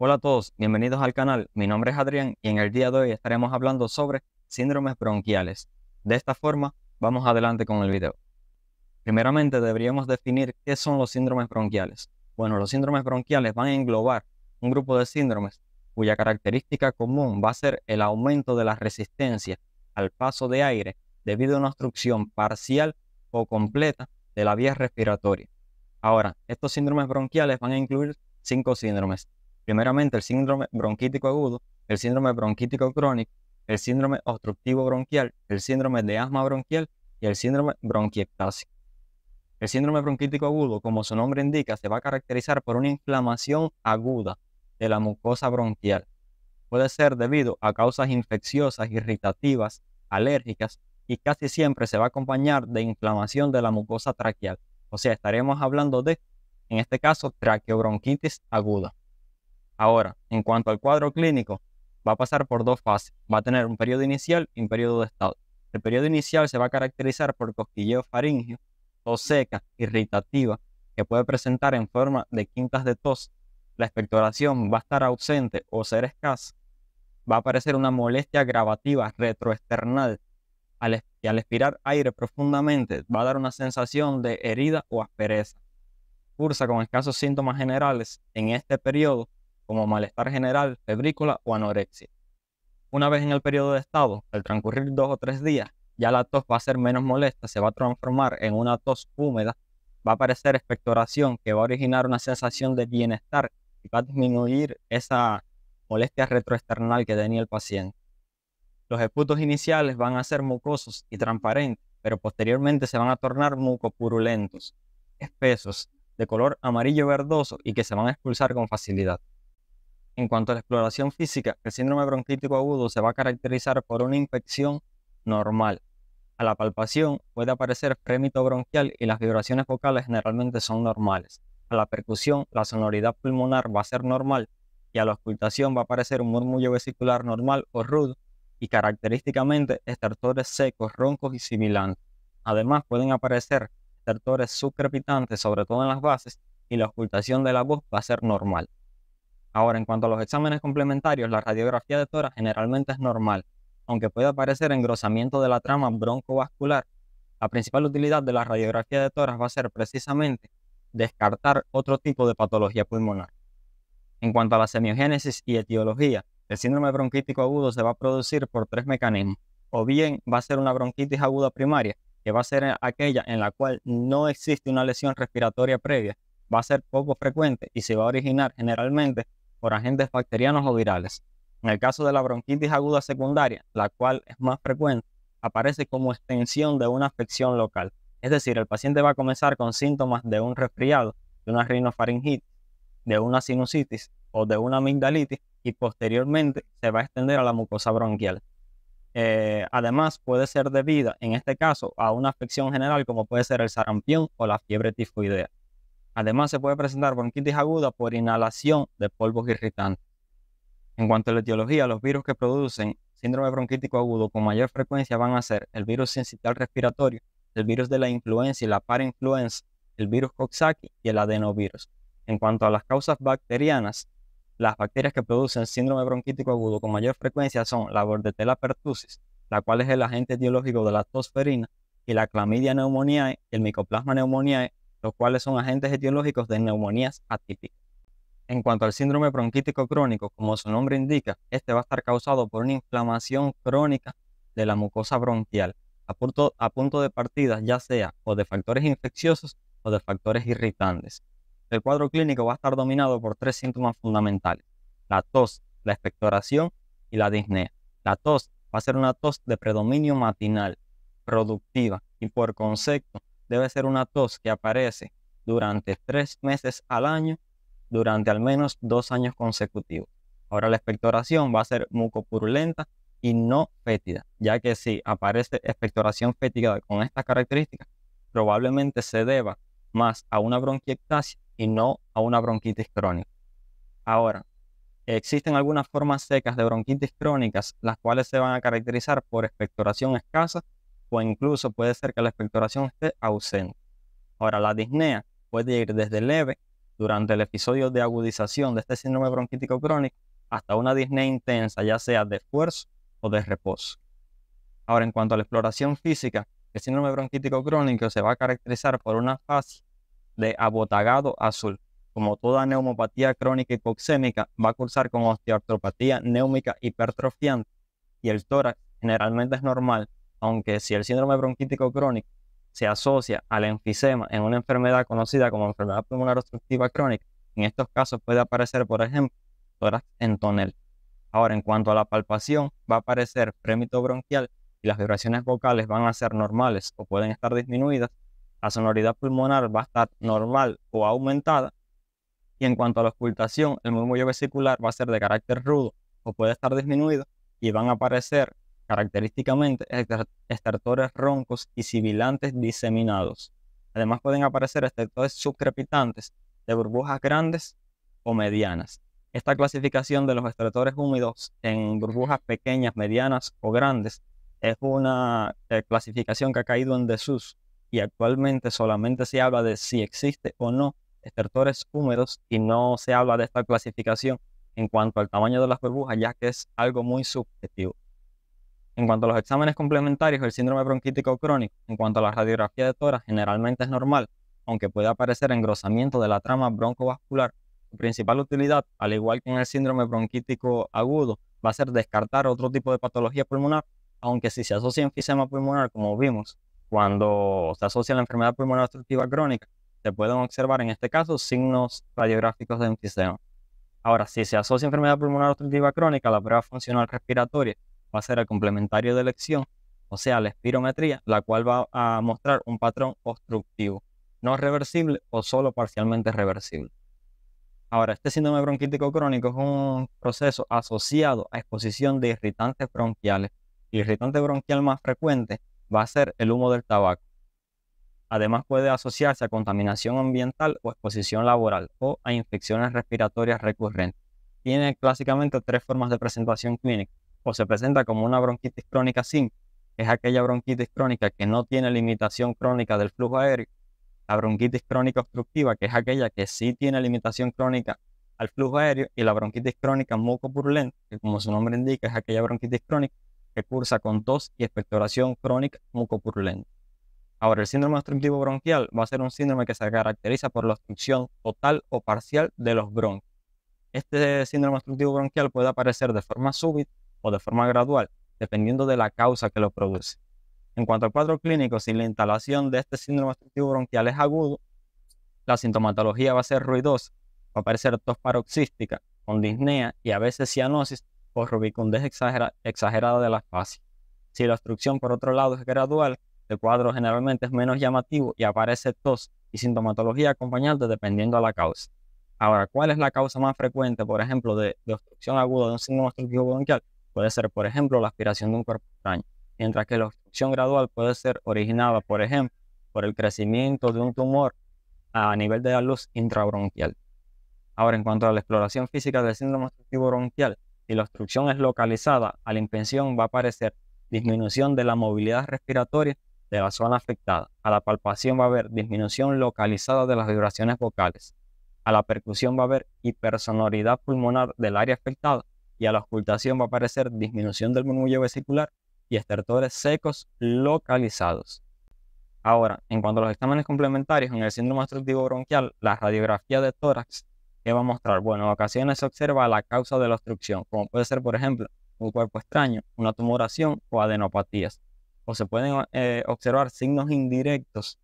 Hola a todos, bienvenidos al canal. Mi nombre es Adrián y en el día de hoy estaremos hablando sobre síndromes bronquiales. De esta forma, vamos adelante con el video. Primeramente, deberíamos definir qué son los síndromes bronquiales. Bueno, los síndromes bronquiales van a englobar un grupo de síndromes cuya característica común va a ser el aumento de la resistencia al paso de aire debido a una obstrucción parcial o completa de la vía respiratoria. Ahora, estos síndromes bronquiales van a incluir 5 síndromes. Primeramente, el síndrome bronquítico agudo, el síndrome bronquítico crónico, el síndrome obstructivo bronquial, el síndrome de asma bronquial y el síndrome bronquiectásico. El síndrome bronquítico agudo, como su nombre indica, se va a caracterizar por una inflamación aguda de la mucosa bronquial. Puede ser debido a causas infecciosas, irritativas, alérgicas y casi siempre se va a acompañar de inflamación de la mucosa traqueal. O sea, estaremos hablando de, en este caso, traqueobronquitis aguda. Ahora, en cuanto al cuadro clínico, va a pasar por dos fases. Va a tener un periodo inicial y un periodo de estado. El periodo inicial se va a caracterizar por cosquilleo faríngeo, tos seca, irritativa, que puede presentar en forma de quintas de tos. La expectoración va a estar ausente o ser escasa. Va a aparecer una molestia gravativa retroesternal. Al expirar aire profundamente, va a dar una sensación de herida o aspereza. Cursa con escasos síntomas generales en este periodo, como malestar general, febrícula o anorexia. Una vez en el periodo de estado, al transcurrir 2 o 3 días, ya la tos va a ser menos molesta, se va a transformar en una tos húmeda, va a aparecer expectoración que va a originar una sensación de bienestar y va a disminuir esa molestia retroesternal que tenía el paciente. Los esputos iniciales van a ser mucosos y transparentes, pero posteriormente se van a tornar mucopurulentos, espesos, de color amarillo verdoso y que se van a expulsar con facilidad. En cuanto a la exploración física, el síndrome bronquítico agudo se va a caracterizar por una infección normal. A la palpación puede aparecer frémito bronquial y las vibraciones vocales generalmente son normales. A la percusión, la sonoridad pulmonar va a ser normal y a la auscultación va a aparecer un murmullo vesicular normal o rudo y característicamente estertores secos, roncos y sibilantes. Además, pueden aparecer estertores subcrepitantes, sobre todo en las bases, y la auscultación de la voz va a ser normal. Ahora, en cuanto a los exámenes complementarios, la radiografía de tórax generalmente es normal, aunque puede aparecer engrosamiento de la trama broncovascular. La principal utilidad de la radiografía de tórax va a ser precisamente descartar otro tipo de patología pulmonar. En cuanto a la semiogénesis y etiología, el síndrome bronquítico agudo se va a producir por 3 mecanismos. O bien va a ser una bronquitis aguda primaria, que va a ser aquella en la cual no existe una lesión respiratoria previa, va a ser poco frecuente y se va a originar generalmente por agentes bacterianos o virales. En el caso de la bronquitis aguda secundaria, la cual es más frecuente, aparece como extensión de una afección local. Es decir, el paciente va a comenzar con síntomas de un resfriado, de una rinofaringitis, de una sinusitis o de una amigdalitis y posteriormente se va a extender a la mucosa bronquial. Además, puede ser debida, en este caso, a una afección general como puede ser el sarampión o la fiebre tifoidea. Además, se puede presentar bronquitis aguda por inhalación de polvos irritantes. En cuanto a la etiología, los virus que producen síndrome bronquítico agudo con mayor frecuencia van a ser el virus sincitial respiratorio, el virus de la influenza y la parainfluenza, el virus Coxsackie y el adenovirus. En cuanto a las causas bacterianas, las bacterias que producen síndrome bronquítico agudo con mayor frecuencia son la Bordetella pertussis, la cual es el agente etiológico de la tosferina, y la Chlamydia pneumoniae y el Mycoplasma pneumoniae, los cuales son agentes etiológicos de neumonías atípicas. En cuanto al síndrome bronquítico crónico, como su nombre indica, este va a estar causado por una inflamación crónica de la mucosa bronquial, a punto de partida ya sea o de factores infecciosos o de factores irritantes. El cuadro clínico va a estar dominado por 3 síntomas fundamentales: la tos, la expectoración y la disnea. La tos va a ser una tos de predominio matinal, productiva y por concepto debe ser una tos que aparece durante 3 meses al año durante al menos 2 años consecutivos. Ahora, la expectoración va a ser mucopurulenta y no fétida, ya que si aparece expectoración fétida con estas características, probablemente se deba más a una bronquiectasia y no a una bronquitis crónica. Ahora, existen algunas formas secas de bronquitis crónicas, las cuales se van a caracterizar por expectoración escasa o incluso puede ser que la expectoración esté ausente. Ahora, la disnea puede ir desde leve durante el episodio de agudización de este síndrome bronquítico crónico hasta una disnea intensa, ya sea de esfuerzo o de reposo. Ahora, en cuanto a la exploración física, el síndrome bronquítico crónico se va a caracterizar por una fase de abotagado azul. Como toda neumopatía crónica hipoxémica, va a cursar con osteoartropatía néumica hipertrofiante y el tórax generalmente es normal, aunque si el síndrome bronquítico crónico se asocia al enfisema en una enfermedad conocida como enfermedad pulmonar obstructiva crónica, en estos casos puede aparecer, por ejemplo, tórax en tonel. Ahora, en cuanto a la palpación, va a aparecer prémito bronquial y las vibraciones vocales van a ser normales o pueden estar disminuidas. La sonoridad pulmonar va a estar normal o aumentada. Y en cuanto a la auscultación, el murmullo vesicular va a ser de carácter rudo o puede estar disminuido y van a aparecer característicamente estertores roncos y sibilantes diseminados. Además pueden aparecer estertores subcrepitantes de burbujas grandes o medianas. Esta clasificación de los estertores húmedos en burbujas pequeñas, medianas o grandes es una clasificación que ha caído en desuso y actualmente solamente se habla de si existe o no estertores húmedos y no se habla de esta clasificación en cuanto al tamaño de las burbujas, ya que es algo muy subjetivo. En cuanto a los exámenes complementarios, el síndrome bronquítico crónico, en cuanto a la radiografía de tórax, generalmente es normal, aunque puede aparecer engrosamiento de la trama broncovascular. Su principal utilidad, al igual que en el síndrome bronquítico agudo, va a ser descartar otro tipo de patología pulmonar, aunque si se asocia enfisema pulmonar, como vimos, cuando se asocia a la enfermedad pulmonar obstructiva crónica, se pueden observar en este caso signos radiográficos de enfisema. Ahora, si se asocia a enfermedad pulmonar obstructiva crónica, la prueba funcional respiratoria va a ser el complementario de elección, o sea, la espirometría, la cual va a mostrar un patrón obstructivo, no reversible o solo parcialmente reversible. Ahora, este síndrome bronquítico crónico es un proceso asociado a exposición de irritantes bronquiales. El irritante bronquial más frecuente va a ser el humo del tabaco. Además puede asociarse a contaminación ambiental o exposición laboral o a infecciones respiratorias recurrentes. Tiene clásicamente tres formas de presentación clínica. O se presenta como una bronquitis crónica simple, que es aquella bronquitis crónica que no tiene limitación crónica del flujo aéreo. La bronquitis crónica obstructiva, que es aquella que sí tiene limitación crónica al flujo aéreo. Y la bronquitis crónica mucopurulenta, que como su nombre indica es aquella bronquitis crónica que cursa con tos y expectoración crónica mucopurulenta. Ahora, el síndrome obstructivo bronquial va a ser un síndrome que se caracteriza por la obstrucción total o parcial de los bronquios. Este síndrome obstructivo bronquial puede aparecer de forma súbita o de forma gradual, dependiendo de la causa que lo produce. En cuanto al cuadro clínico, si la instalación de este síndrome obstructivo bronquial es agudo, la sintomatología va a ser ruidosa, va a aparecer tos paroxística con disnea y a veces cianosis o rubicundez exagerada de la fascia. Si la obstrucción, por otro lado, es gradual, el cuadro generalmente es menos llamativo y aparece tos y sintomatología acompañante dependiendo de la causa. Ahora, ¿cuál es la causa más frecuente, por ejemplo, de obstrucción aguda de un síndrome obstructivo bronquial? Puede ser, por ejemplo, la aspiración de un cuerpo extraño, mientras que la obstrucción gradual puede ser originada, por ejemplo, por el crecimiento de un tumor a nivel de la luz intrabronquial. Ahora, en cuanto a la exploración física del síndrome obstructivo bronquial, si la obstrucción es localizada, a la impresión va a aparecer disminución de la movilidad respiratoria de la zona afectada. A la palpación va a haber disminución localizada de las vibraciones vocales. A la percusión va a haber hipersonoridad pulmonar del área afectada y a la auscultación va a aparecer disminución del murmullo vesicular y estertores secos localizados. Ahora, en cuanto a los exámenes complementarios en el síndrome obstructivo bronquial, la radiografía de tórax, ¿qué va a mostrar? Bueno, en ocasiones se observa la causa de la obstrucción, como puede ser, por ejemplo, un cuerpo extraño, una tumoración o adenopatías. O se pueden observar signos indirectos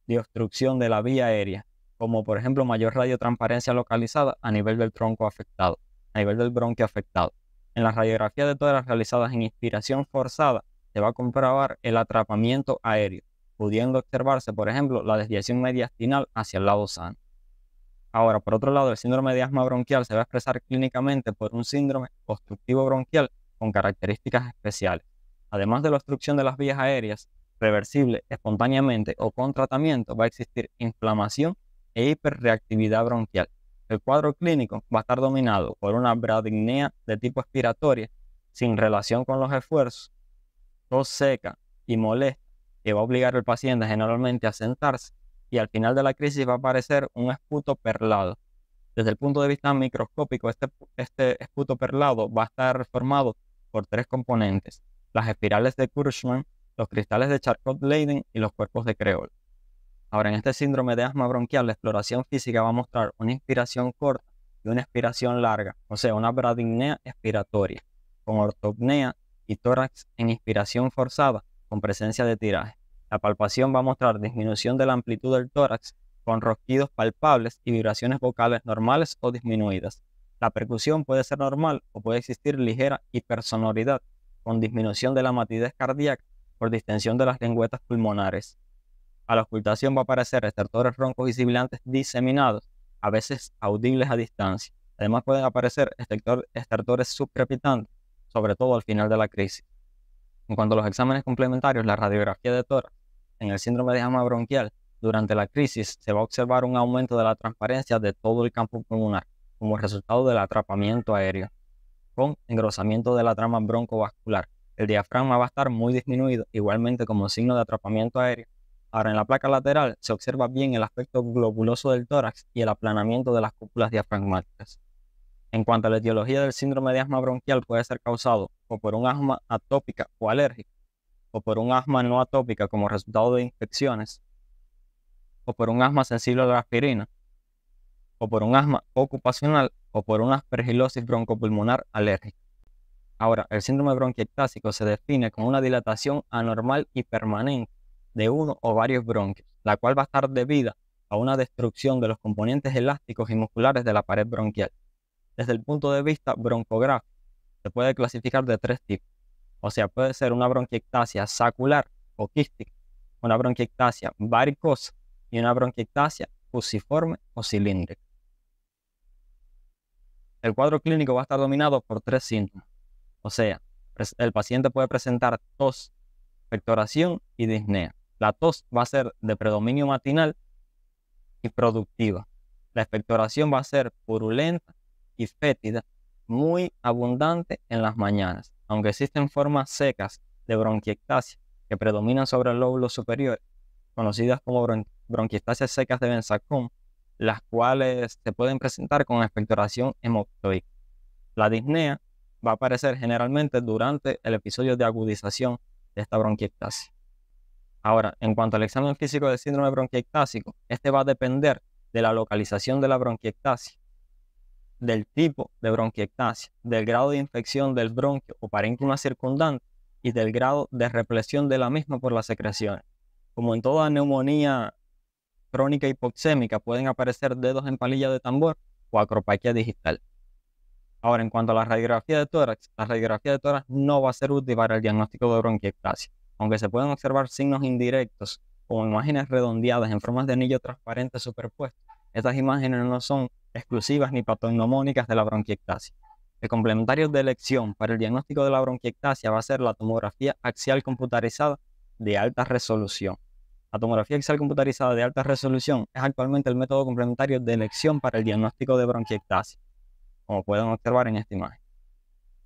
de obstrucción de la vía aérea, como por ejemplo mayor radiotransparencia localizada a nivel del tronco afectado, a nivel del bronquio afectado. En la radiografía de tórax realizadas en inspiración forzada, se va a comprobar el atrapamiento aéreo, pudiendo observarse, por ejemplo, la desviación mediastinal hacia el lado sano. Ahora, por otro lado, el síndrome de asma bronquial se va a expresar clínicamente por un síndrome obstructivo bronquial con características especiales. Además de la obstrucción de las vías aéreas, reversible espontáneamente o con tratamiento, va a existir inflamación e hiperreactividad bronquial. El cuadro clínico va a estar dominado por una bradipnea de tipo expiratoria sin relación con los esfuerzos, tos seca y molesta, que va a obligar al paciente generalmente a sentarse, y al final de la crisis va a aparecer un esputo perlado. Desde el punto de vista microscópico, este esputo perlado va a estar formado por tres componentes: las espirales de Kurzman, los cristales de Charcot-Leyden y los cuerpos de Créol. Ahora, en este síndrome de asma bronquial, la exploración física va a mostrar una inspiración corta y una expiración larga, o sea, una bradipnea expiratoria, con ortopnea y tórax en inspiración forzada, con presencia de tiraje. La palpación va a mostrar disminución de la amplitud del tórax, con ronquidos palpables y vibraciones vocales normales o disminuidas. La percusión puede ser normal o puede existir ligera hipersonoridad, con disminución de la matidez cardíaca por distensión de las lengüetas pulmonares. A la ocultación va a aparecer estertores roncos y sibilantes diseminados, a veces audibles a distancia. Además pueden aparecer estertores subcrepitantes, sobre todo al final de la crisis. En cuanto a los exámenes complementarios, la radiografía de tórax en el síndrome de asma bronquial, durante la crisis se va a observar un aumento de la transparencia de todo el campo pulmonar como resultado del atrapamiento aéreo, con engrosamiento de la trama broncovascular. El diafragma va a estar muy disminuido, igualmente como signo de atrapamiento aéreo. Ahora, en la placa lateral se observa bien el aspecto globuloso del tórax y el aplanamiento de las cúpulas diafragmáticas. En cuanto a la etiología del síndrome de asma bronquial, puede ser causado o por un asma atópica o alérgica, o por un asma no atópica como resultado de infecciones, o por un asma sensible a la aspirina, o por un asma ocupacional, o por una aspergilosis broncopulmonar alérgica. Ahora, el síndrome bronquiectásico se define como una dilatación anormal y permanente de uno o varios bronquios, la cual va a estar debida a una destrucción de los componentes elásticos y musculares de la pared bronquial. Desde el punto de vista broncográfico, se puede clasificar de tres tipos. O sea, puede ser una bronquiectasia sacular o quística, una bronquiectasia varicosa y una bronquiectasia fusiforme o cilíndrica. El cuadro clínico va a estar dominado por tres síntomas. O sea, el paciente puede presentar tos, expectoración y disnea. La tos va a ser de predominio matinal y productiva. La expectoración va a ser purulenta y fétida, muy abundante en las mañanas. Aunque existen formas secas de bronquiectasia que predominan sobre el lóbulo superior, conocidas como bronquiectasias secas de Bensacón, las cuales se pueden presentar con expectoración hemoptoica. La disnea va a aparecer generalmente durante el episodio de agudización de esta bronquiectasia. Ahora, en cuanto al examen físico del síndrome bronquiectásico, este va a depender de la localización de la bronquiectasia, del tipo de bronquiectasia, del grado de infección del bronquio o parénquima circundante y del grado de represión de la misma por las secreciones. Como en toda neumonía crónica hipoxémica, pueden aparecer dedos en palilla de tambor o acropaquia digital. Ahora, en cuanto a la radiografía de tórax no va a ser útil para el diagnóstico de bronquiectasia, aunque se pueden observar signos indirectos como imágenes redondeadas en formas de anillo transparente superpuesto. Estas imágenes no son exclusivas ni patognomónicas de la bronquiectasia. El complementario de elección para el diagnóstico de la bronquiectasia va a ser la tomografía axial computarizada de alta resolución. La tomografía axial computarizada de alta resolución es actualmente el método complementario de elección para el diagnóstico de bronquiectasia, como pueden observar en esta imagen.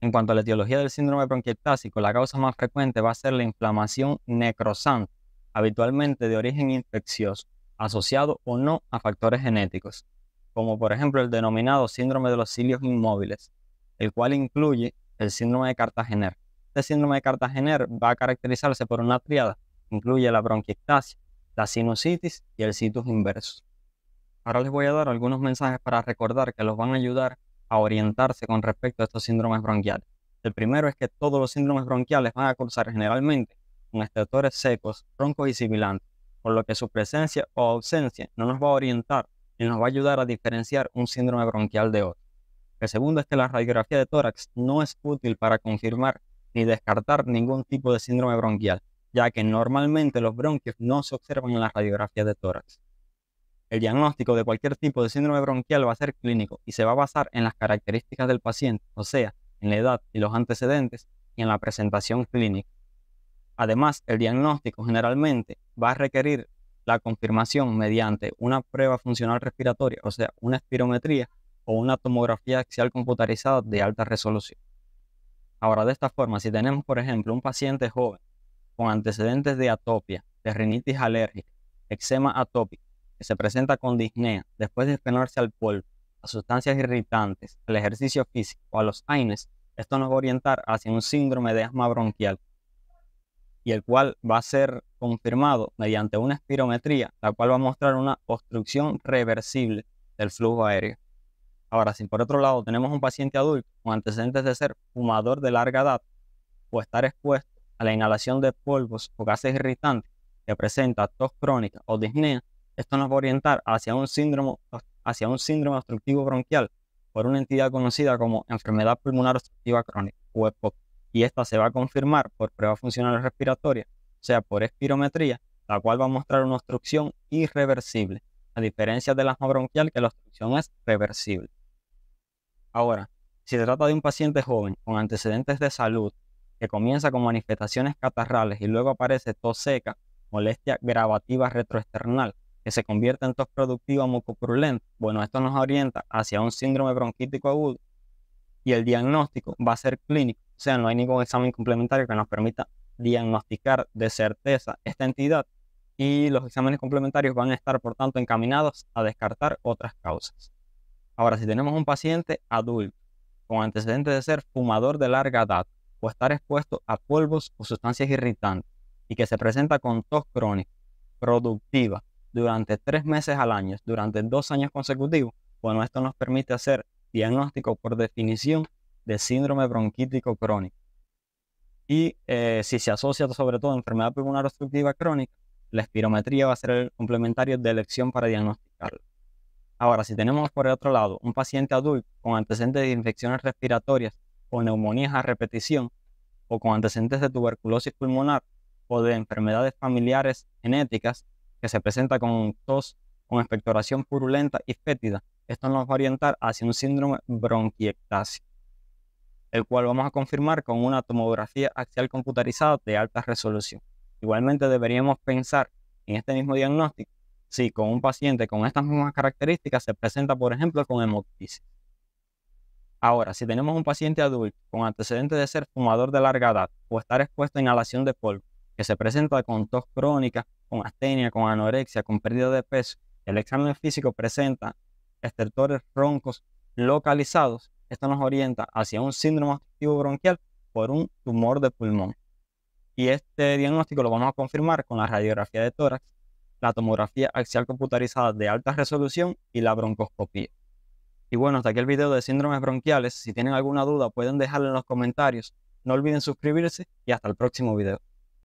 En cuanto a la etiología del síndrome bronquiectásico, la causa más frecuente va a ser la inflamación necrosante, habitualmente de origen infeccioso, asociado o no a factores genéticos, como por ejemplo el denominado síndrome de los cilios inmóviles, el cual incluye el síndrome de Cartagener. Este síndrome de Cartagener va a caracterizarse por una tríada, incluye la bronquiectasia, la sinusitis y el situs inversus. Ahora les voy a dar algunos mensajes para recordar que los van a ayudar a orientarse con respecto a estos síndromes bronquiales. El primero es que todos los síndromes bronquiales van a cursar generalmente con estertores secos, roncos y sibilantes, por lo que su presencia o ausencia no nos va a orientar y nos va a ayudar a diferenciar un síndrome bronquial de otro. El segundo es que la radiografía de tórax no es útil para confirmar ni descartar ningún tipo de síndrome bronquial, ya que normalmente los bronquios no se observan en la radiografía de tórax. El diagnóstico de cualquier tipo de síndrome bronquial va a ser clínico y se va a basar en las características del paciente, o sea, en la edad y los antecedentes y en la presentación clínica. Además, el diagnóstico generalmente va a requerir la confirmación mediante una prueba funcional respiratoria, o sea, una espirometría o una tomografía axial computarizada de alta resolución. Ahora, de esta forma, si tenemos, por ejemplo, un paciente joven con antecedentes de atopia, de rinitis alérgica, eczema atópico que se presenta con disnea después de exponerse al polvo, a sustancias irritantes, al ejercicio físico o a los AINES, esto nos va a orientar hacia un síndrome de asma bronquial, y el cual va a ser confirmado mediante una espirometría, la cual va a mostrar una obstrucción reversible del flujo aéreo. Ahora, si por otro lado tenemos un paciente adulto con antecedentes de ser fumador de larga edad o estar expuesto a la inhalación de polvos o gases irritantes que presenta tos crónica o disnea, esto nos va a orientar hacia un síndrome obstructivo bronquial por una entidad conocida como enfermedad pulmonar obstructiva crónica o EPOC, y esta se va a confirmar por pruebas funcionales respiratorias, o sea, por espirometría, la cual va a mostrar una obstrucción irreversible, a diferencia del asma bronquial, que la obstrucción es reversible. Ahora, si se trata de un paciente joven con antecedentes de salud que comienza con manifestaciones catarrales y luego aparece tos seca, molestia gravativa retroesternal, que se convierte en tos productiva mucopurulenta, bueno, esto nos orienta hacia un síndrome bronquítico agudo, y el diagnóstico va a ser clínico, o sea, no hay ningún examen complementario que nos permita diagnosticar de certeza esta entidad, y los exámenes complementarios van a estar, por tanto, encaminados a descartar otras causas. Ahora, si tenemos un paciente adulto con antecedentes de ser fumador de larga data o estar expuesto a polvos o sustancias irritantes y que se presenta con tos crónica, productiva, durante 3 meses al año, durante 2 años consecutivos, bueno, esto nos permite hacer diagnóstico por definición de síndrome bronquítico crónico. Y si se asocia sobre todo a enfermedad pulmonar obstructiva crónica, la espirometría va a ser el complementario de elección para diagnosticarlo. Ahora, si tenemos por el otro lado un paciente adulto con antecedentes de infecciones respiratorias o neumonías a repetición, o con antecedentes de tuberculosis pulmonar o de enfermedades familiares genéticas que se presenta con tos, con expectoración purulenta y fétida, esto nos va a orientar hacia un síndrome bronquiectásico, el cual vamos a confirmar con una tomografía axial computarizada de alta resolución. Igualmente deberíamos pensar en este mismo diagnóstico si con un paciente con estas mismas características se presenta, por ejemplo, con hemoptisis. Ahora, si tenemos un paciente adulto con antecedentes de ser fumador de larga edad o estar expuesto a inhalación de polvo, que se presenta con tos crónica, con astenia, con anorexia, con pérdida de peso, el examen físico presenta estertores roncos localizados, esto nos orienta hacia un síndrome obstructivo bronquial por un tumor de pulmón. Y este diagnóstico lo vamos a confirmar con la radiografía de tórax, la tomografía axial computarizada de alta resolución y la broncoscopía. Y bueno, hasta aquí el video de síndromes bronquiales. Si tienen alguna duda pueden dejarla en los comentarios. No olviden suscribirse y hasta el próximo video.